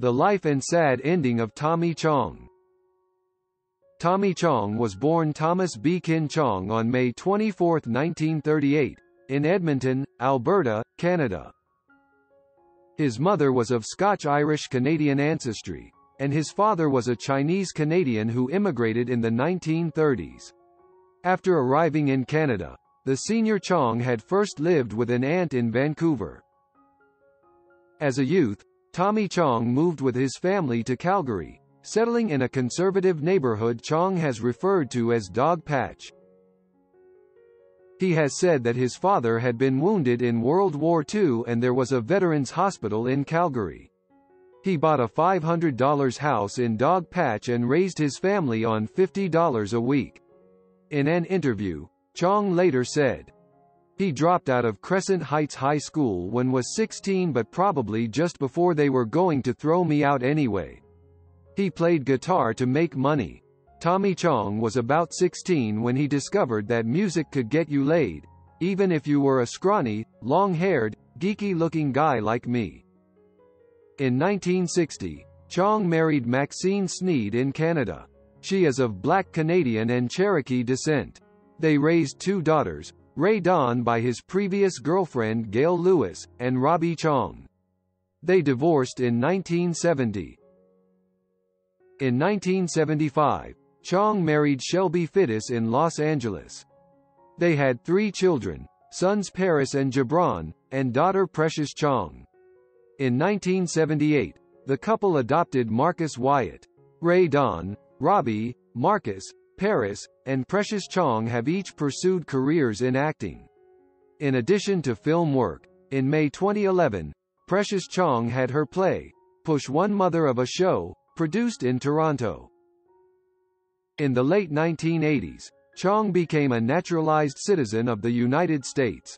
The life and sad ending of Tommy Chong. Tommy Chong was born Thomas Beacon Chong on May 24, 1938, in Edmonton, Alberta, Canada. His mother was of Scotch-Irish Canadian ancestry, and his father was a Chinese Canadian who immigrated in the 1930s. After arriving in Canada, the senior Chong had first lived with an aunt in Vancouver. As a youth, Tommy Chong moved with his family to Calgary, settling in a conservative neighborhood Chong has referred to as Dog Patch. He has said that his father had been wounded in World War II and there was a veterans hospital in Calgary. He bought a $500 house in Dog Patch and raised his family on $50 a week. In an interview, Chong later said, "He dropped out of Crescent Heights High School when was 16 but probably just before they were going to throw me out anyway. He played guitar to make money." Tommy Chong was about 16 when he discovered that music could get you laid, even if you were a scrawny, long-haired, geeky-looking guy like me. In 1960, Chong married Maxine Sneed in Canada. She is of Black Canadian and Cherokee descent. They raised two daughters, Ray Dawn by his previous girlfriend Gail Lewis, and Robbie Chong. They divorced in 1970. In 1975, Chong married Shelby Fittis in Los Angeles. They had 3 children, sons Paris and Gibran, and daughter Precious Chong. In 1978, the couple adopted Marcus Wyatt. Ray Dawn, Robbie, Marcus, Paris, and Precious Chong have each pursued careers in acting. In addition to film work, in May 2011, Precious Chong had her play, Push One Mother of a Show, produced in Toronto. In the late 1980s, Chong became a naturalized citizen of the United States.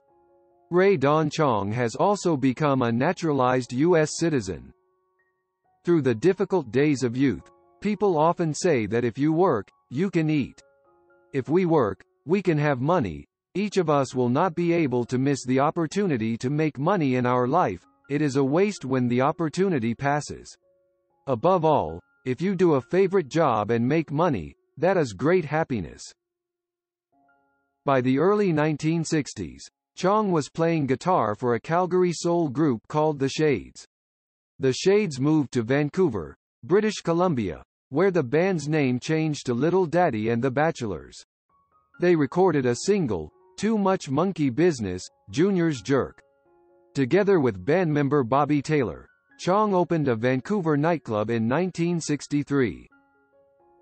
Ray Dawn Chong has also become a naturalized U.S. citizen. Through the difficult days of youth, people often say that if you work, you can eat. If we work, we can have money. Each of us will not be able to miss the opportunity to make money in our life. It is a waste when the opportunity passes. Above all, if you do a favorite job and make money, that is great happiness. By the early 1960s, Chong was playing guitar for a Calgary soul group called The Shades. The Shades moved to Vancouver, British Columbia, where the band's name changed to Little Daddy and the Bachelors. They recorded a single, Too Much Monkey Business, Junior's Jerk. Together with band member Bobby Taylor, Chong opened a Vancouver nightclub in 1963.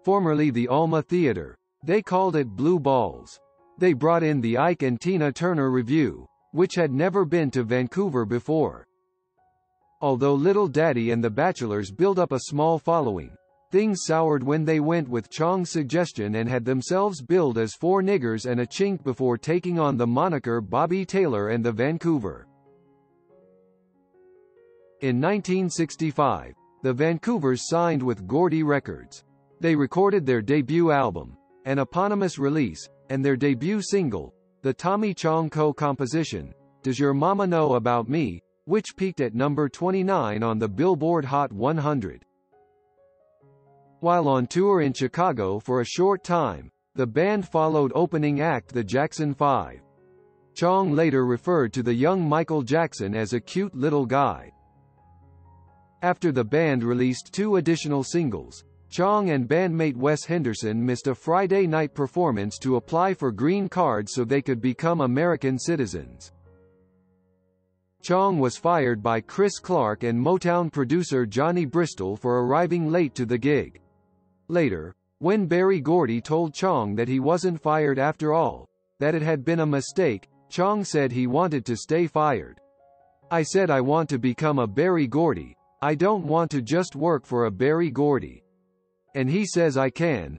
Formerly the Alma Theatre, they called it Blue Balls. They brought in the Ike and Tina Turner Revue, which had never been to Vancouver before. Although Little Daddy and the Bachelors built up a small following, things soured when they went with Chong's suggestion and had themselves billed as 4 niggers and a chink before taking on the moniker Bobby Taylor and the Vancouver. In 1965, the Vancouvers signed with Gordy Records. They recorded their debut album, an eponymous release, and their debut single, the Tommy Chong co-composition, Does Your Mama Know About Me?, which peaked at number 29 on the Billboard Hot 100. While on tour in Chicago for a short time, the band followed opening act the Jackson 5. Chong later referred to the young Michael Jackson as a cute little guy. After the band released 2 additional singles, Chong and bandmate Wes Henderson missed a Friday night performance to apply for green cards so they could become American citizens. Chong was fired by Chris Clark and Motown producer Johnny Bristol for arriving late to the gig. Later, when Berry Gordy told Chong that he wasn't fired after all, that it had been a mistake, Chong said he wanted to stay fired. "I said I want to become a Berry Gordy. I don't want to just work for a Berry Gordy. And he says I can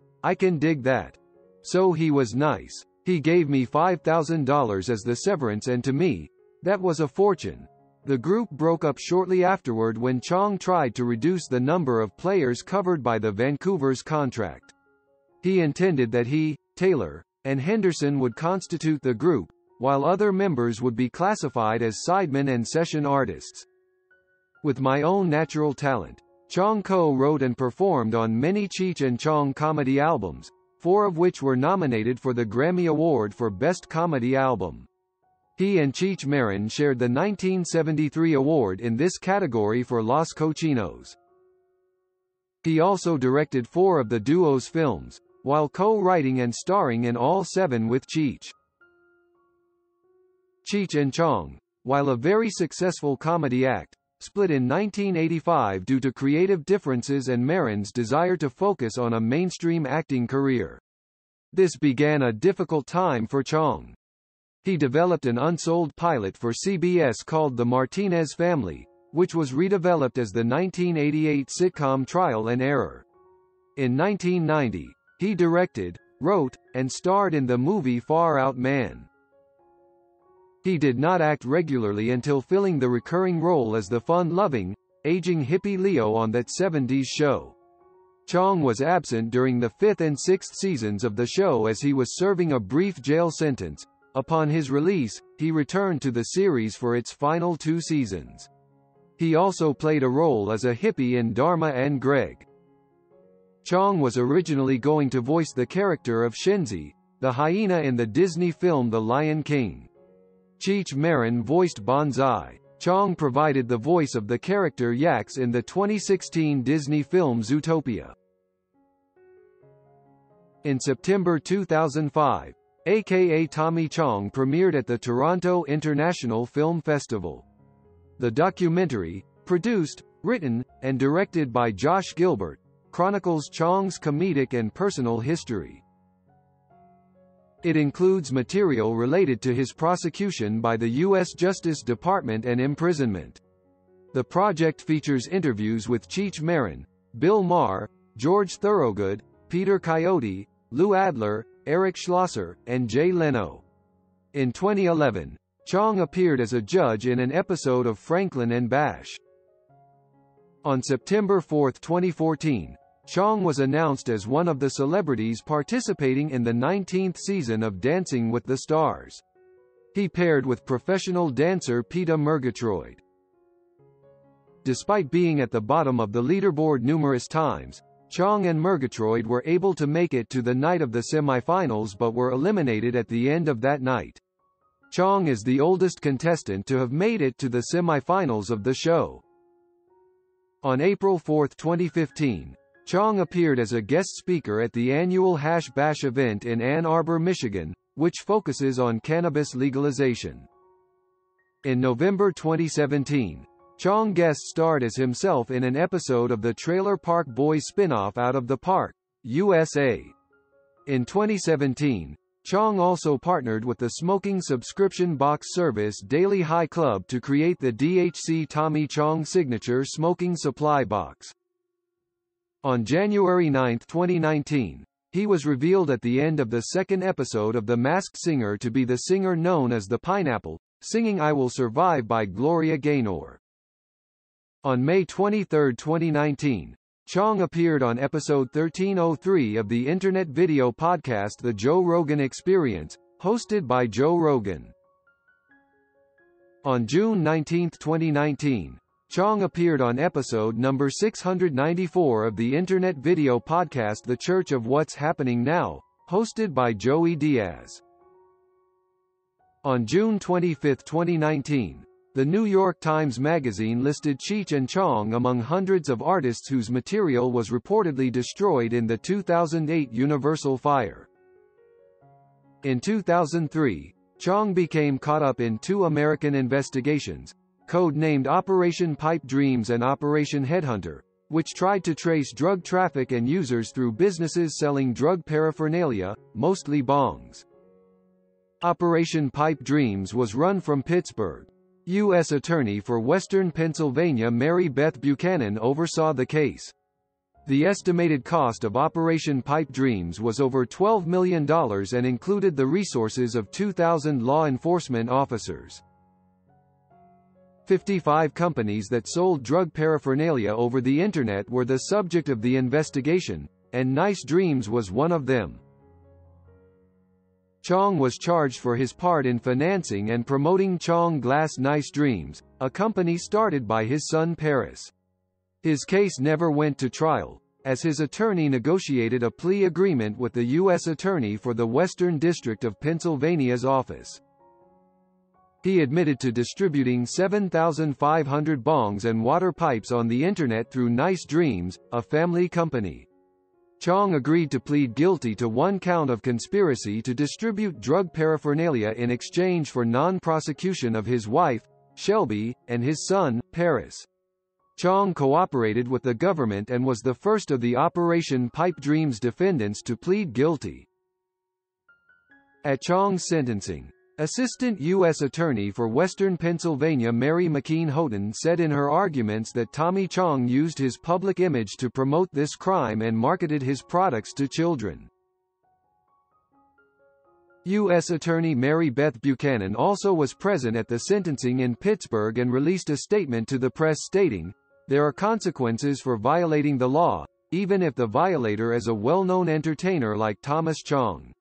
dig that." So he was nice. He gave me $5,000 as the severance, and to me, that was a fortune. The group broke up shortly afterward when Chong tried to reduce the number of players covered by the Vancouver's contract. He intended that he, Taylor, and Henderson would constitute the group, while other members would be classified as sidemen and session artists. With my own natural talent, Chong co-wrote and performed on many Cheech and Chong comedy albums, 4 of which were nominated for the Grammy Award for Best Comedy Album. He and Cheech Marin shared the 1973 award in this category for Los Cochinos. He also directed 4 of the duo's films, while co-writing and starring in all 7 with Cheech. Cheech and Chong, while a very successful comedy act, split in 1985 due to creative differences and Marin's desire to focus on a mainstream acting career. This began a difficult time for Chong. He developed an unsold pilot for CBS called The Martinez Family, which was redeveloped as the 1988 sitcom Trial and Error. In 1990, he directed, wrote, and starred in the movie Far Out Man. He did not act regularly until filling the recurring role as the fun-loving, aging hippie Leo on That 70s Show. Chong was absent during the 5th and 6th seasons of the show as he was serving a brief jail sentence. Upon his release, he returned to the series for its final 2 seasons. He also played a role as a hippie in Dharma and Greg. Chong was originally going to voice the character of Shenzi, the hyena in the Disney film The Lion King. Cheech Marin voiced Bonsai. Chong provided the voice of the character Yax in the 2016 Disney film Zootopia. In September 2005, aka Tommy Chong premiered at the Toronto International Film Festival. The documentary, produced, written, and directed by Josh Gilbert, chronicles Chong's comedic and personal history. It includes material related to his prosecution by the U.S. Justice Department and imprisonment. The project features interviews with Cheech Marin, Bill Maher, George Thorogood, Peter Coyote, Lou Adler, Eric Schlosser, and Jay Leno. In 2011, Chong appeared as a judge in an episode of Franklin and Bash. On September 4, 2014, Chong was announced as one of the celebrities participating in the 19th season of Dancing with the Stars. He paired with professional dancer Peta Murgatroyd. Despite being at the bottom of the leaderboard numerous times, Chong and Murgatroyd were able to make it to the night of the semifinals but were eliminated at the end of that night. Chong is the oldest contestant to have made it to the semifinals of the show. On April 4, 2015, Chong appeared as a guest speaker at the annual Hash Bash event in Ann Arbor, Michigan, which focuses on cannabis legalization. In November 2017, Chong guest starred as himself in an episode of the Trailer Park Boys spin-off Out of the Park, USA. In 2017, Chong also partnered with the smoking subscription box service Daily High Club to create the DHC Tommy Chong Signature Smoking Supply Box. On January 9, 2019, he was revealed at the end of the 2nd episode of The Masked Singer to be the singer known as the Pineapple, singing I Will Survive by Gloria Gaynor. On May 23, 2019, Chong appeared on episode 1303 of the internet video podcast The Joe Rogan Experience, hosted by Joe Rogan. On June 19, 2019, Chong appeared on episode number 694 of the internet video podcast The Church of What's Happening Now, hosted by Joey Diaz. On June 25, 2019, the New York Times Magazine listed Cheech and Chong among hundreds of artists whose material was reportedly destroyed in the 2008 Universal fire. In 2003, Chong became caught up in 2 American investigations, code-named Operation Pipe Dreams and Operation Headhunter, which tried to trace drug traffic and users through businesses selling drug paraphernalia, mostly bongs. Operation Pipe Dreams was run from Pittsburgh. U.S. Attorney for Western Pennsylvania Mary Beth Buchanan oversaw the case. The estimated cost of Operation Pipe Dreams was over $12 million and included the resources of 2,000 law enforcement officers. 55 companies that sold drug paraphernalia over the Internet were the subject of the investigation, and Nice Dreams was one of them. Chong was charged for his part in financing and promoting Chong Glass Nice Dreams, a company started by his son Paris. His case never went to trial, as his attorney negotiated a plea agreement with the U.S. Attorney for the Western District of Pennsylvania's office. He admitted to distributing 7,500 bongs and water pipes on the Internet through Nice Dreams, a family company. Chong agreed to plead guilty to one count of conspiracy to distribute drug paraphernalia in exchange for non-prosecution of his wife, Shelby, and his son, Paris. Chong cooperated with the government and was the first of the Operation Pipe Dreams defendants to plead guilty. At Chong's sentencing, Assistant U.S. Attorney for Western Pennsylvania Mary McKean Houghton said in her arguments that Tommy Chong used his public image to promote this crime and marketed his products to children. U.S. Attorney Mary Beth Buchanan also was present at the sentencing in Pittsburgh and released a statement to the press stating, "There are consequences for violating the law, even if the violator is a well-known entertainer like Thomas Chong."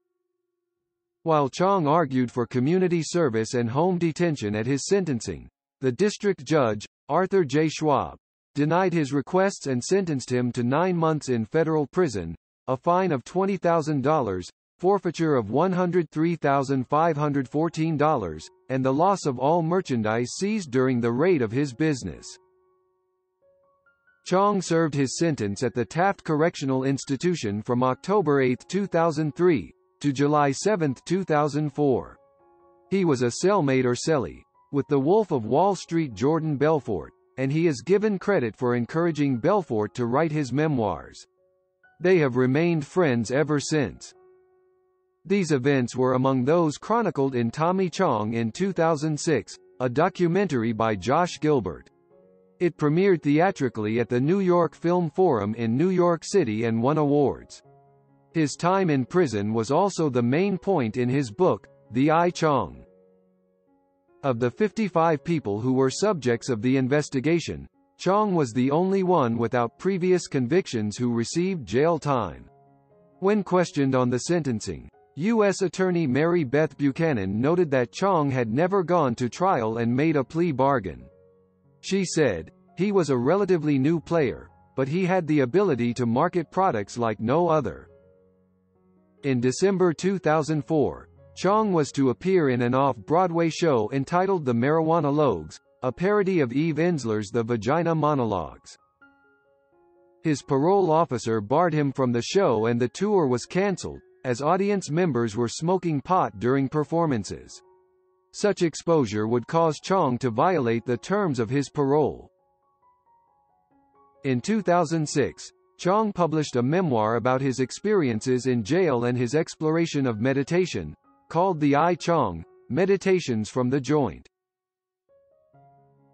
While Chong argued for community service and home detention at his sentencing, the district judge, Arthur J. Schwab, denied his requests and sentenced him to 9 months in federal prison, a fine of $20,000, forfeiture of $103,514, and the loss of all merchandise seized during the raid of his business. Chong served his sentence at the Taft Correctional Institution from October 8, 2003, to July 7, 2004. He was a cellmate or cellie with the Wolf of Wall Street Jordan Belfort, and he is given credit for encouraging Belfort to write his memoirs. They have remained friends ever since. These events were among those chronicled in Tommy Chong in 2006, a documentary by Josh Gilbert. It premiered theatrically at the New York Film Forum in New York City and won awards. His time in prison was also the main point in his book, The I Chong. Of the 55 people who were subjects of the investigation, Chong was the only one without previous convictions who received jail time. When questioned on the sentencing, U.S. Attorney Mary Beth Buchanan noted that Chong had never gone to trial and made a plea bargain. She said, "He was a relatively new player, but he had the ability to market products like no other." In December 2004, Chong was to appear in an off-Broadway show entitled The Marijuana Logs, a parody of Eve Ensler's The Vagina Monologues. His parole officer barred him from the show and the tour was cancelled, as audience members were smoking pot during performances. Such exposure would cause Chong to violate the terms of his parole. In 2006, Chong published a memoir about his experiences in jail and his exploration of meditation, called The I Chong, Meditations from the Joint.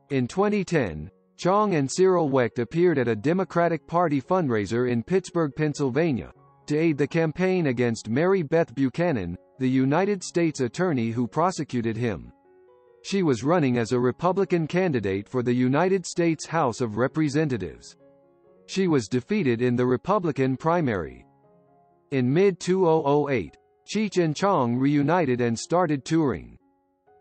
In 2010, Chong and Cyril Wecht appeared at a Democratic Party fundraiser in Pittsburgh, Pennsylvania, to aid the campaign against Mary Beth Buchanan, the United States attorney who prosecuted him. She was running as a Republican candidate for the United States House of Representatives. She was defeated in the Republican primary. In mid-2008, Cheech and Chong reunited and started touring.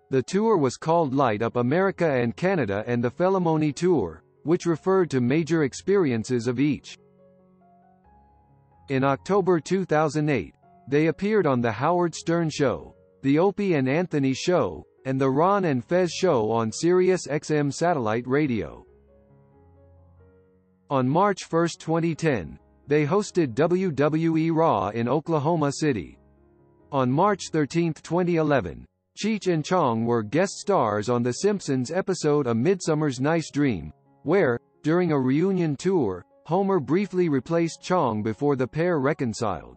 The tour was called Light Up America and Canada and the Felomony Tour, which referred to major experiences of each. In October 2008, they appeared on The Howard Stern Show, The Opie and Anthony Show, and The Ron and Fez Show on Sirius XM satellite radio. On March 1, 2010, they hosted WWE Raw in Oklahoma City. On March 13, 2011, Cheech and Chong were guest stars on The Simpsons episode A Midsummer's Nice Dream, where, during a reunion tour, Homer briefly replaced Chong before the pair reconciled.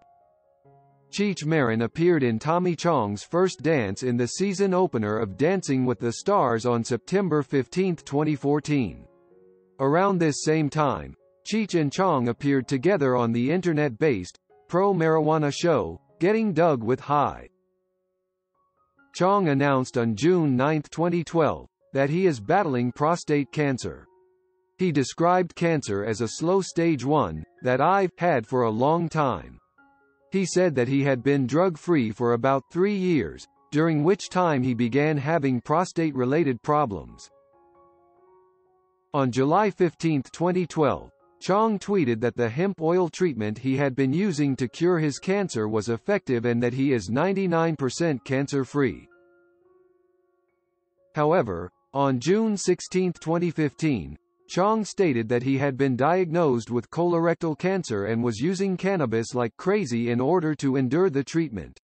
Cheech Marin appeared in Tommy Chong's first dance in the season opener of Dancing with the Stars on September 15, 2014. Around this same time, Cheech and Chong appeared together on the internet-based, pro-marijuana show, Getting Doug with High. Chong announced on June 9, 2012, that he is battling prostate cancer. He described cancer as a slow stage 1, that I've had for a long time. He said that he had been drug-free for about 3 years, during which time he began having prostate-related problems. On July 15, 2012, Chong tweeted that the hemp oil treatment he had been using to cure his cancer was effective and that he is 99% cancer-free. However, on June 16, 2015, Chong stated that he had been diagnosed with colorectal cancer and was using cannabis like crazy in order to endure the treatment.